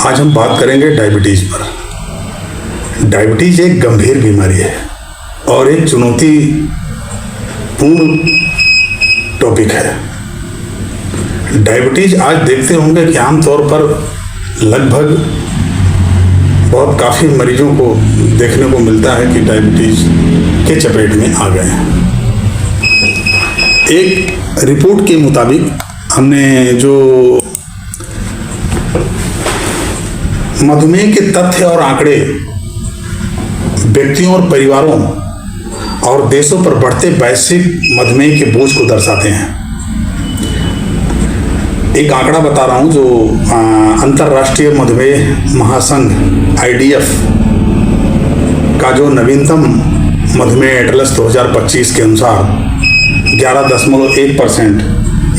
आज हम बात करेंगे डायबिटीज पर। डायबिटीज एक गंभीर बीमारी है और एक चुनौतीपूर्ण टॉपिक है। डायबिटीज आज देखते होंगे कि आमतौर पर लगभग बहुत काफ़ी मरीजों को देखने को मिलता है कि डायबिटीज के चपेट में आ गए हैं। एक रिपोर्ट के मुताबिक हमने जो मधुमेह के तथ्य और आंकड़े व्यक्तियों और परिवारों और देशों पर बढ़ते वैश्विक मधुमेह के बोझ को दर्शाते हैं। एक आंकड़ा बता रहा हूं जो अंतर्राष्ट्रीय मधुमेह महासंघ IDF का जो नवीनतम मधुमेह एटलस 2025 के अनुसार 11.1%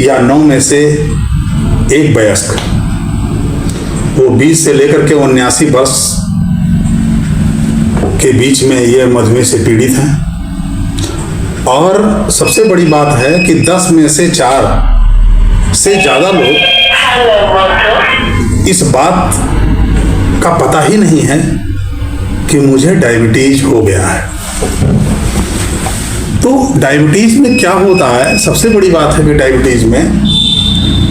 या 9 में से एक वयस्क, वो 20 से लेकर के 79 वर्ष के बीच में ये मधुमेह से पीड़ित हैं। और सबसे बड़ी बात है कि 10 में से 4 से ज़्यादा लोग इस बात का पता ही नहीं है कि मुझे डायबिटीज हो गया है। तो डायबिटीज में क्या होता है? सबसे बड़ी बात है कि डायबिटीज में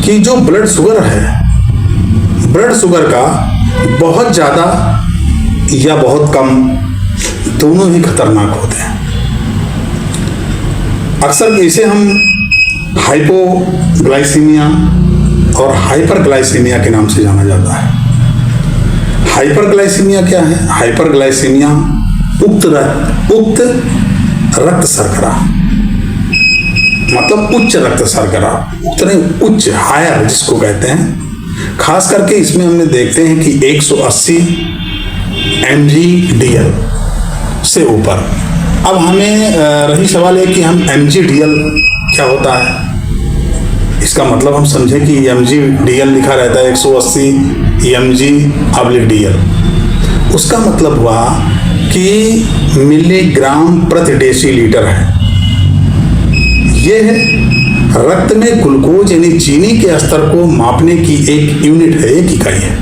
कि जो ब्लड शुगर है, ब्लड शुगर का बहुत ज़्यादा या बहुत कम, दोनों ही खतरनाक होते हैं। अक्सर इसे हम हाइपोग्लाइसीमिया और हाइपरग्लाइसीमिया के नाम से जाना जाता है। हाइपरग्लाइसीमिया क्या है? हाइपरग्लाइसीमिया उच्च रक्त शर्करा, मतलब उच्च रक्त शर्करा, उतने उच्च, हायर जिसको कहते हैं। खास करके इसमें हमने देखते हैं कि 180 mg/dl से ऊपर। अब हमें रही सवाल है कि हम mg/dl क्या होता है? इसका मतलब हम समझें कि mg/dl लिखा रहता है 180 mg/dl। उसका मतलब हुआ कि मिलीग्राम प्रति डेसीलीटर है। यह रक्त में ग्लूकोज यानी चीनी के स्तर को मापने की एक यूनिट है, एक इकाई है।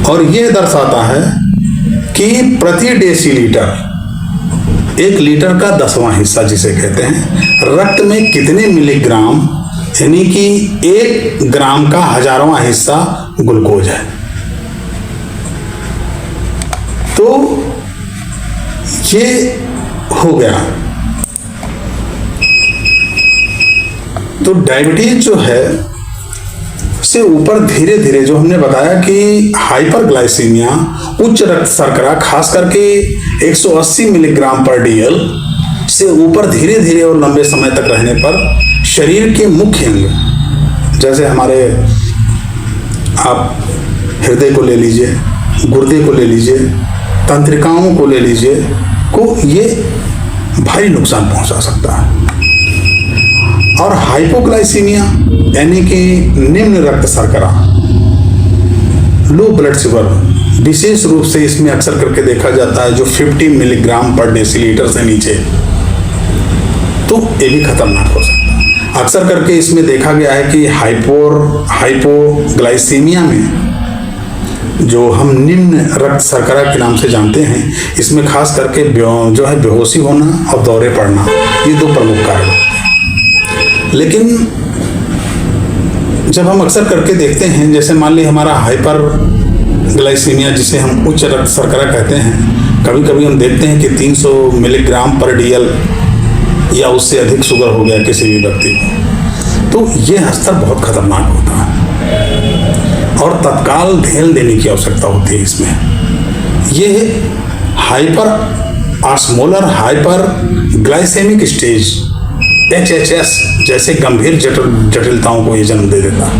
और यह दर्शाता है कि प्रति डेसीलीटर, 1 लीटर का 10वां हिस्सा जिसे कहते हैं, रक्त में कितने मिलीग्राम यानी कि 1 ग्राम का 1000वां हिस्सा ग्लूकोज है। तो ये हो गया। तो डायबिटीज जो है से ऊपर धीरे धीरे, जो हमने बताया कि हाइपरग्लाइसीमिया, उच्च रक्त शर्करा, खास करके 180 mg/dl से ऊपर धीरे धीरे और लंबे समय तक रहने पर शरीर के मुख्य अंग, जैसे हमारे, आप हृदय को ले लीजिए, गुर्दे को ले लीजिए, तंत्रिकाओं को ले लीजिए, को ये भारी नुकसान पहुंचा सकता है। और हाइपोग्लाइसीमिया यानी कि निम्न रक्त शर्करा, लो ब्लड शुगर, विशेष रूप से इसमें अक्सर करके देखा जाता है जो 50 mg/dl से नीचे, तो ये भी खतरनाक हो सकता है। अक्सर करके इसमें देखा गया है कि हाइपोग्लाइसीमिया में, जो हम निम्न रक्त शर्करा के नाम से जानते हैं, इसमें खास करके जो है बेहोशी होना और दौरे पड़ना, ये 2 प्रमुख कारण होते हैं। लेकिन जब हम अक्सर करके देखते हैं, जैसे मान ली हमारा हाइपरग्लाइसीमिया जिसे हम उच्च रक्त शर्करा कहते हैं, कभी कभी हम देखते हैं कि 300 mg/dl या उससे अधिक शुगर हो गया किसी भी व्यक्ति को, तो ये स्तर बहुत खतरनाक होता है और तत्काल ध्यान देने की आवश्यकता होती है इसमें। ये hyper osmolar hyperglycaemic stage HHS जैसे गंभीर जटिलताओं को ये जन्म दे देता है।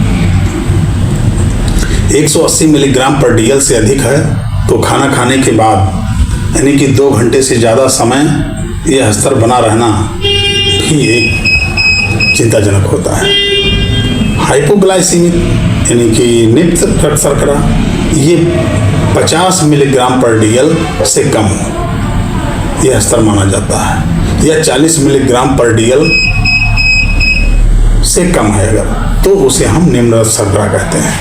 180 mg/dl से अधिक है तो खाना खाने के बाद यानी कि 2 घंटे से ज़्यादा समय यह स्तर बना रहना भी एक चिंताजनक होता है। हाइपोग्लाइसीमिक यानी कि निम्न रक्त शर्करा, ये 50 mg/dl से कम यह स्तर माना जाता है, या 40 mg/dl से कम है अगर, तो उसे हम निम्न रक्त शर्करा कहते हैं।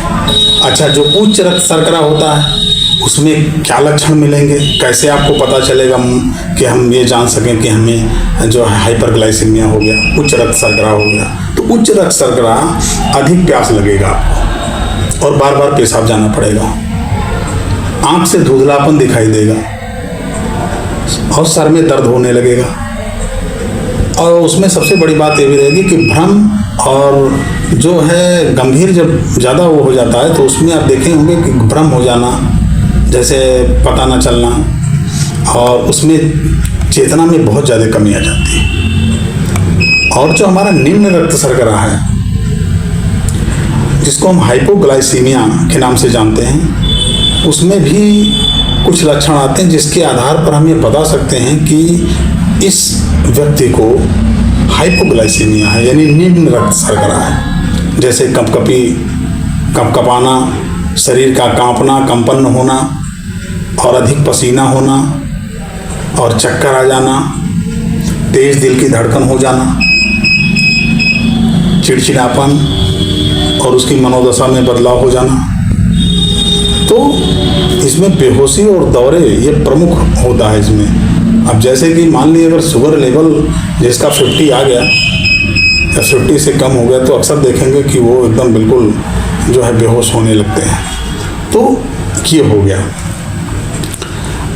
अच्छा, जो उच्च रक्त शर्करा होता है उसमें क्या लक्षण मिलेंगे, कैसे आपको पता चलेगा कि हम ये जान सकें कि हमें जो है हाइपरग्लाइसीमिया हो गया, उच्च रक्त शर्करा हो गया। तो उच्च रक्त शर्करा, अधिक प्यास लगेगा आपको और बार बार पेशाब जाना पड़ेगा, आंख से धुंधलापन दिखाई देगा और सर में दर्द होने लगेगा। और उसमें सबसे बड़ी बात ये भी रहेगी कि भ्रम और जो है गंभीर जब ज़्यादा वो हो जाता है तो उसमें आप देखे होंगे कि भ्रम हो जाना, जैसे पता न चलना, और उसमें चेतना में बहुत ज़्यादा कमी आ जाती है। और जो हमारा निम्न रक्त शर्करा है, जिसको हम हाइपोग्लाइसीमिया के नाम से जानते हैं, उसमें भी कुछ लक्षण आते हैं जिसके आधार पर हम ये बता सकते हैं कि इस व्यक्ति को हाइपोग्लाइसीमिया है, यानी निम्न रक्त शर्करा है। जैसे कपकपी, कपकपाना, शरीर का कांपना, कंपन होना और अधिक पसीना होना और चक्कर आ जाना, तेज दिल की धड़कन हो जाना, चिड़चिड़ापन और उसकी मनोदशा में बदलाव हो जाना। तो इसमें बेहोशी और दौरे ये प्रमुख होता है इसमें। अब जैसे कि मान लीजिए अगर शुगर लेवल जिसका 50 आ गया या 50 से कम हो गया तो अक्सर देखेंगे कि वो एकदम बिल्कुल जो है बेहोश होने लगते हैं। तो ये हो गया।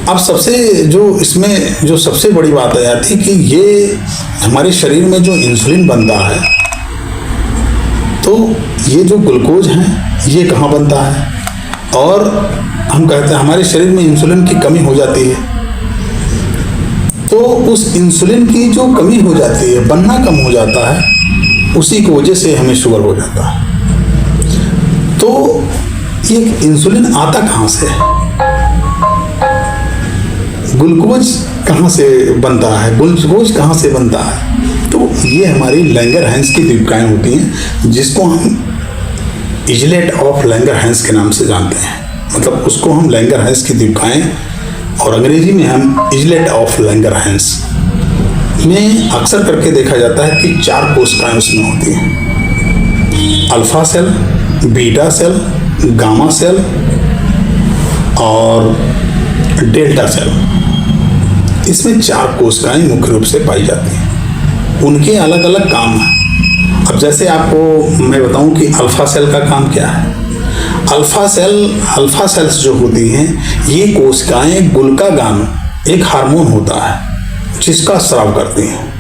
अब सबसे जो इसमें जो सबसे बड़ी बात आ जाती है कि ये हमारे शरीर में जो इंसुलिन बनता है, तो ये जो ग्लूकोज है ये कहाँ बनता है, और हम कहते हैं हमारे शरीर में इंसुलिन की कमी हो जाती है, तो उस इंसुलिन की जो कमी हो जाती है, बनना कम हो जाता है, उसी की वजह से हमें शुगर हो जाता है। तो ये इंसुलिन आता कहाँ से है, ग्लूकोज कहाँ से बनता है, ग्लूकोज कहाँ से बनता है, तो ये हमारी लैंगरहैंस की दीपिकाएं होती हैं, जिसको हम इजलेट ऑफ लैंगरहैंस के नाम से जानते हैं। मतलब उसको हम लैंगरहैंस की दीपिकाएं, और अंग्रेजी में हम इजलेट ऑफ लैंगरहैंस में अक्सर करके देखा जाता है कि 4 कोशिकाएं उसमें होती हैं, alpha cell, beta cell, gamma cell और डेल्टा सेल। इसमें 4 कोशिकाएं मुख्य रूप से पाई जाती हैं, उनके अलग अलग काम हैं। अब जैसे आपको मैं बताऊं कि अल्फा सेल का काम क्या है। अल्फा सेल्स जो होती हैं, ये कोशिकाएं ग्लूकागान, एक हार्मोन होता है जिसका स्राव करती हैं,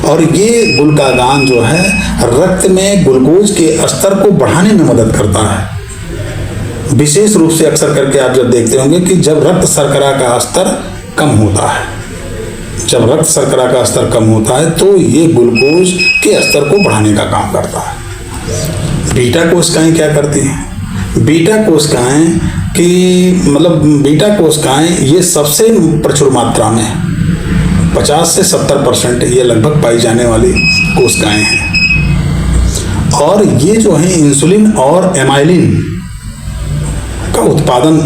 और ये ग्लूकागान जो है रक्त में ग्लूकोज के स्तर को बढ़ाने में मदद करता है। विशेष रूप से अक्सर करके आप जब देखते होंगे कि जब रक्त शर्करा का स्तर कम होता है, जब रक्त शर्करा का स्तर कम होता है तो ये ग्लूकोज के स्तर को बढ़ाने का काम करता है। बीटा कोशिकाएं क्या करती हैं, बीटा कोशिकाएं की मतलब बीटा कोशिकाएं ये सबसे प्रचुर मात्रा में 50 से 70% ये लगभग पाई जाने वाली कोशिकाएं हैं, और ये जो है इंसुलिन और एमाइलिन का उत्पादन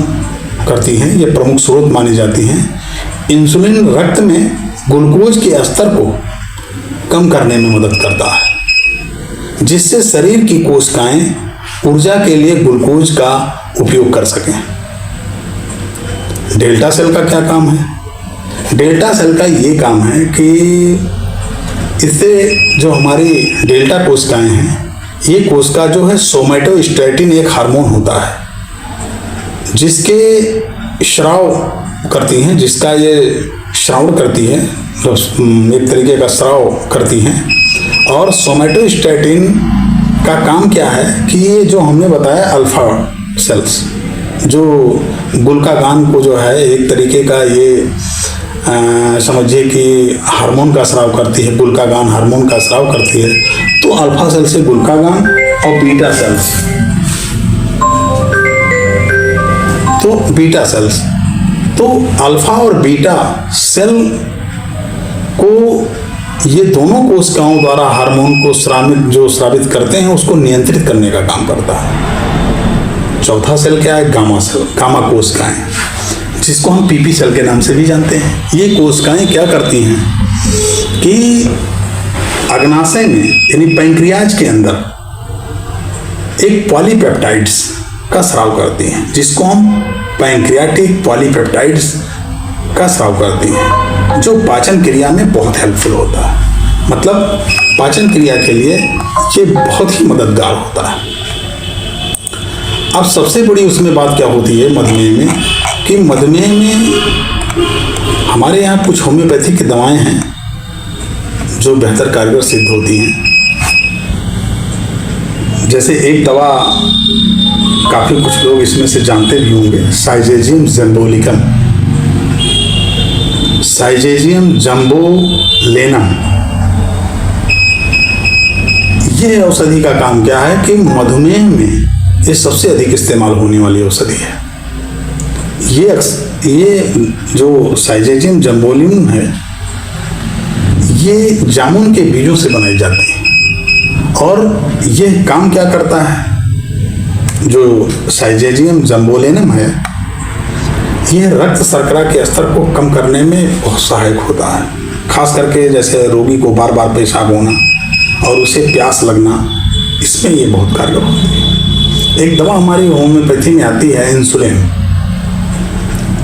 करती हैं, ये प्रमुख स्रोत मानी जाती हैं। इंसुलिन रक्त में ग्लूकोज के स्तर को कम करने में मदद करता है, जिससे शरीर की कोशिकाएं ऊर्जा के लिए ग्लूकोज का उपयोग कर सकें। डेल्टा सेल का क्या काम है, डेल्टा सेल का ये काम है कि इससे जो हमारी डेल्टा कोशिकाएं हैं, ये कोशिका जो है सोमैटोस्टैटिन एक हार्मोन होता है जिसके स्राव करती हैं, जिसका ये श्रावण करती है, एक तरीके का स्राव करती हैं। और सोमैटोस्टैटिन का काम क्या है कि ये जो हमने बताया अल्फा सेल्स जो ग्लूकागान को जो है एक तरीके का ये समझिए कि हार्मोन का स्राव करती है, ग्लूकागान हार्मोन का स्राव करती है। तो अल्फा सेल से ग्लूकागान और बीटा सेल्स, तो अल्फा और बीटा सेल को ये दोनों कोशिकाओं द्वारा हार्मोन को स्रावित करते हैं, उसको नियंत्रित करने का काम करता है। चौथा सेल क्या है, गामा सेल, गामा कोशिकाएं, जिसको हम पीपी सेल के नाम से भी जानते हैं। ये कोशिकाएं क्या करती हैं कि अग्नाशय में यानी पैंक्रियाज के अंदर एक पॉलीपेप्टाइड्स का स्राव करती हैं, जिसको हम पैंक्रियाटिक पॉलीपेप्टाइड्स का स्राव करती हैं, जो पाचन क्रिया में बहुत हेल्पफुल होता है। मतलब पाचन क्रिया के लिए ये बहुत ही मददगार होता है। अब सबसे बड़ी उसमें बात क्या होती है मधुमेह में, कि मधुमेह में हमारे यहाँ कुछ होम्योपैथिक दवाएं हैं जो बेहतर कारगर सिद्ध होती हैं। जैसे एक दवा काफ़ी कुछ लोग इसमें से जानते भी होंगे, साइजेजियम जम्बोलिकम, साइजेजियम जम्बोलेनम। यह औषधि का काम क्या है कि मधुमेह में ये सबसे अधिक इस्तेमाल होने वाली औषधि है। ये जो साइजेजियम जम्बोलिनम है, ये जामुन के बीजों से बनाई जाती है। और यह काम क्या करता है, जो साइजेजियम जम्बोलेनम है, यह रक्त शर्करा के स्तर को कम करने में बहुत सहायक होता है। खास करके जैसे रोगी को बार बार पेशाब होना और उसे प्यास लगना, इसमें ये बहुत कारगर होती है। एक दवा हमारी होम्योपैथी में आती है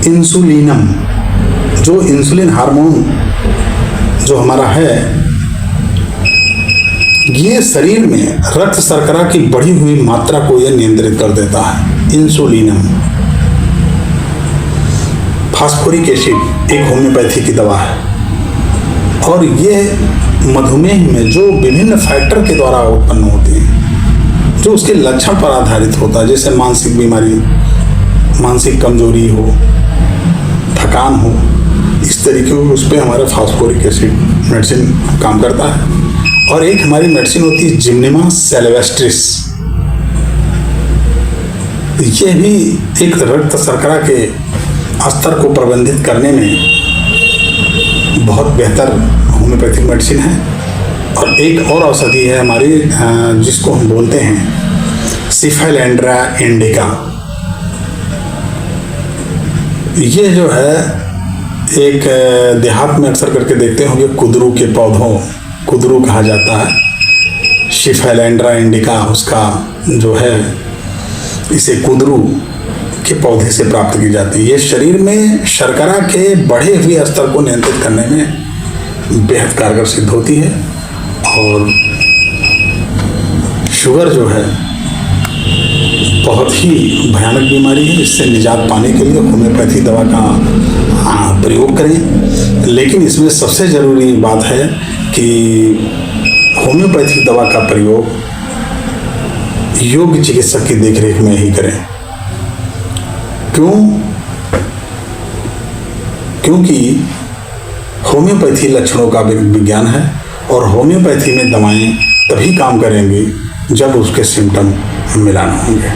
इंसुलिनम, जो इंसुलिन हार्मोन जो हमारा है, ये शरीर में रक्त शर्करा की बढ़ी हुई मात्रा को यह नियंत्रित कर देता है। इंसुलिनम। फास्फोरिक एसिड एक होम्योपैथी की दवा है, और ये मधुमेह में जो विभिन्न फैक्टर के द्वारा उत्पन्न होती हैं, जो उसके लक्षण पर आधारित होता है, जैसे मानसिक बीमारी, मानसिक कमजोरी हो, थकान हो, इस तरीके को उस पर हमारा फास्फोरिक एसिड मेडिसिन काम करता है। और एक हमारी मेडिसिन होती है जिम्निमा सेल्वेस्ट्रिस, ये भी एक रक्त शर्करा के स्तर को प्रबंधित करने में बहुत बेहतर होम्योपैथिक मेडिसिन है। और एक और औषधि है हमारी, जिसको हम बोलते हैं सिफेलेंड्रा इंडिका। ये जो है एक देहात में अक्सर करके देखते होंगे, कुदरू के पौधों, कुदरू कहा जाता है, सिफेलेंड्रा इंडिका उसका जो है, इसे कुदरू के पौधे से प्राप्त की जाती है। ये शरीर में शर्करा के बढ़े हुए स्तर को नियंत्रित करने में बेहद कारगर सिद्ध होती है। और शुगर जो है बहुत ही भयानक बीमारी है, इससे निजात पाने के लिए होम्योपैथी दवा का प्रयोग करें। लेकिन इसमें सबसे ज़रूरी बात है कि होम्योपैथिक दवा का प्रयोग योग्य चिकित्सक की देखरेख में ही करें। क्योंकि होम्योपैथी लक्षणों का विज्ञान है, और होम्योपैथी में दवाएं तभी काम करेंगी जब उसके सिम्टम मिलान होंगे।